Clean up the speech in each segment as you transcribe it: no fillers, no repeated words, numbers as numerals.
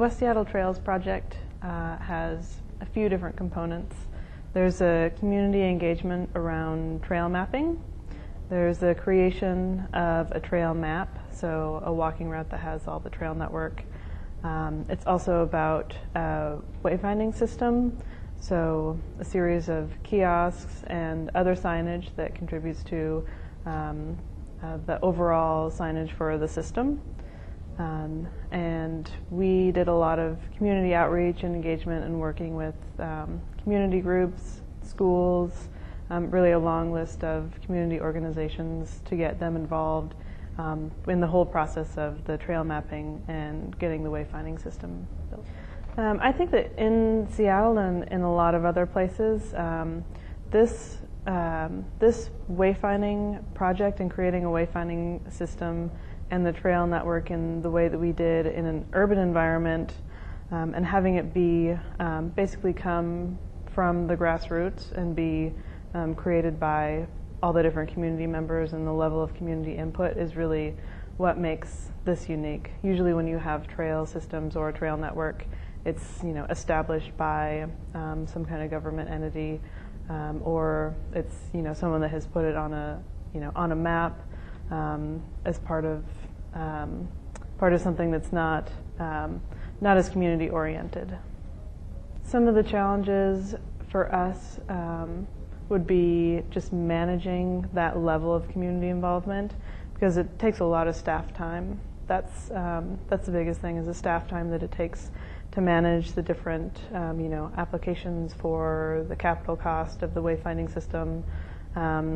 West Seattle Trails project has a few different components. There's a community engagement around trail mapping. There's the creation of a trail map, so a walking route that has all the trail network. It's also about a wayfinding system, so a series of kiosks and other signage that contributes to the overall signage for the system. And we did a lot of community outreach and engagement and working with community groups, schools, really a long list of community organizations to get them involved in the whole process of the trail mapping and getting the wayfinding system built. I think that in Seattle and in a lot of other places, this wayfinding project and creating a wayfinding system and the trail network in the way that we did in an urban environment, and having it be basically come from the grassroots and be created by all the different community members, and the level of community input is really what makes this unique. Usually when you have trail systems or a trail network, it's established by some kind of government entity, or it's someone that has put it on a map as part of something that's not as community oriented. Some of the challenges for us would be just managing that level of community involvement, because it takes a lot of staff time. That's the biggest thing, is the staff time that it takes to manage the different applications for the capital cost of the wayfinding system,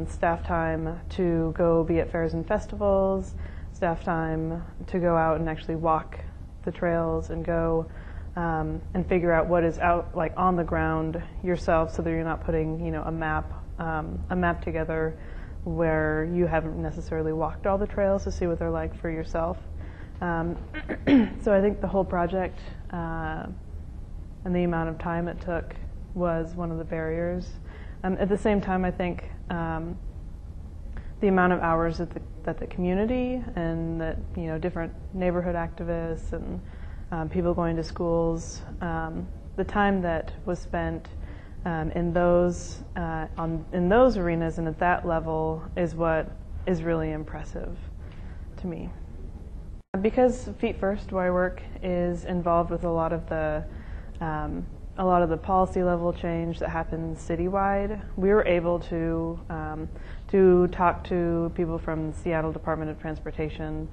staff time to go be at fairs and festivals, staff time to go out and actually walk the trails and go and figure out what is out on the ground yourself, so that you're not putting a map together where you haven't necessarily walked all the trails to see what they're like for yourself. So I think the whole project and the amount of time it took was one of the barriers. At the same time, I think the amount of hours that the community and that different neighborhood activists and people going to schools, the time that was spent in those arenas and at that level is what is really impressive to me. Because Feet First, where I work, is involved with a lot of the policy level change that happens citywide, we were able to talk to people from the Seattle Department of Transportation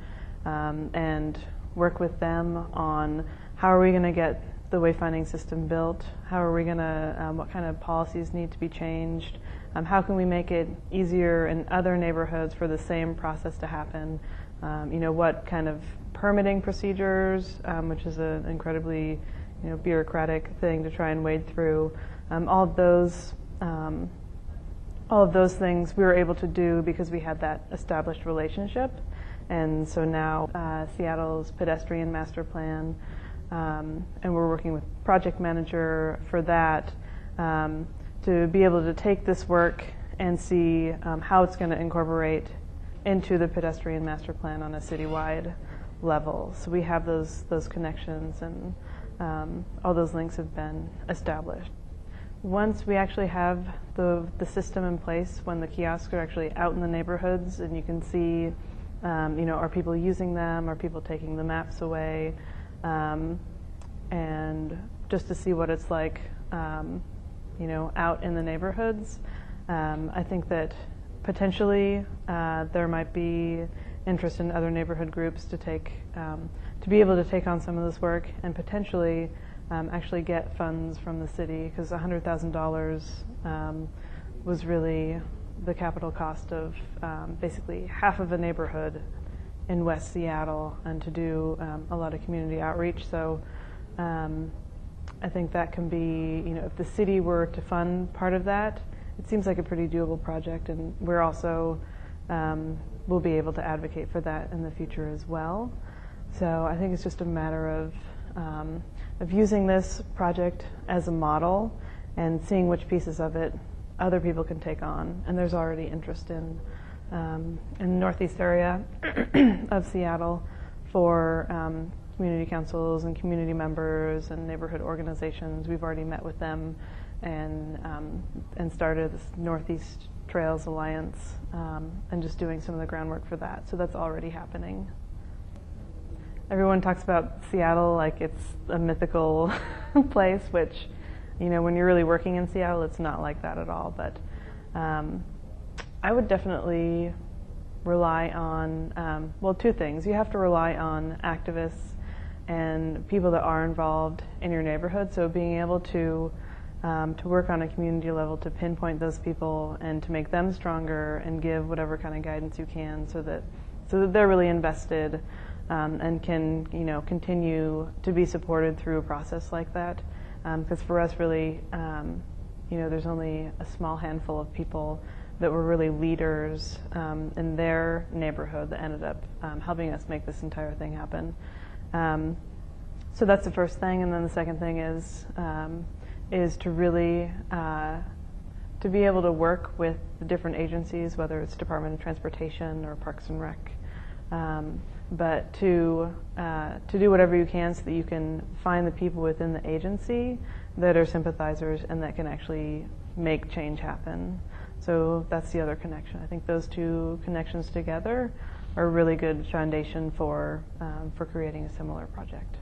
and work with them on how are we going to get the wayfinding system built, how are we going to, what kind of policies need to be changed, how can we make it easier in other neighborhoods for the same process to happen, what kind of permitting procedures, which is an incredibly bureaucratic thing to try and wade through. All of those things we were able to do because we had that established relationship. And so now Seattle's pedestrian master plan, and we're working with project manager for that, to be able to take this work and see how it's going to incorporate into the pedestrian master plan on a citywide level. So we have those connections, and all those links have been established. Once we actually have the system in place, when the kiosks are actually out in the neighborhoods and you can see, are people using them, are people taking the maps away, and just to see what it's like, out in the neighborhoods. I think that potentially there might be interest in other neighborhood groups to be able to take on some of this work and potentially actually get funds from the city, because $100,000 was really the capital cost of basically half of a neighborhood in West Seattle, and to do a lot of community outreach. So I think that can be, if the city were to fund part of that, it seems like a pretty doable project, and we're also will be able to advocate for that in the future as well. So I think it's just a matter of using this project as a model and seeing which pieces of it other people can take on. And there's already interest in the northeast area of Seattle for community councils and community members and neighborhood organizations. We've already met with them and started this Northeast Trails Alliance and just doing some of the groundwork for that. So that's already happening. Everyone talks about Seattle like it's a mythical place, which, you know, when you're really working in Seattle, it's not like that at all. But I would definitely rely on, well, two things. You have to rely on activists and people that are involved in your neighborhood. So being able to work on a community level to pinpoint those people and to make them stronger and give whatever kind of guidance you can so that they're really invested and can, you know, continue to be supported through a process like that. Because for us, really, you know, there's only a small handful of people that were really leaders in their neighborhood that ended up helping us make this entire thing happen. So that's the first thing, and then the second thing is to really to be able to work with the different agencies, whether it's Department of Transportation or Parks and Rec, but to do whatever you can so that you can find the people within the agency that are sympathizers and that can actually make change happen. So that's the other connection. I think those two connections together are a really good foundation for creating a similar project.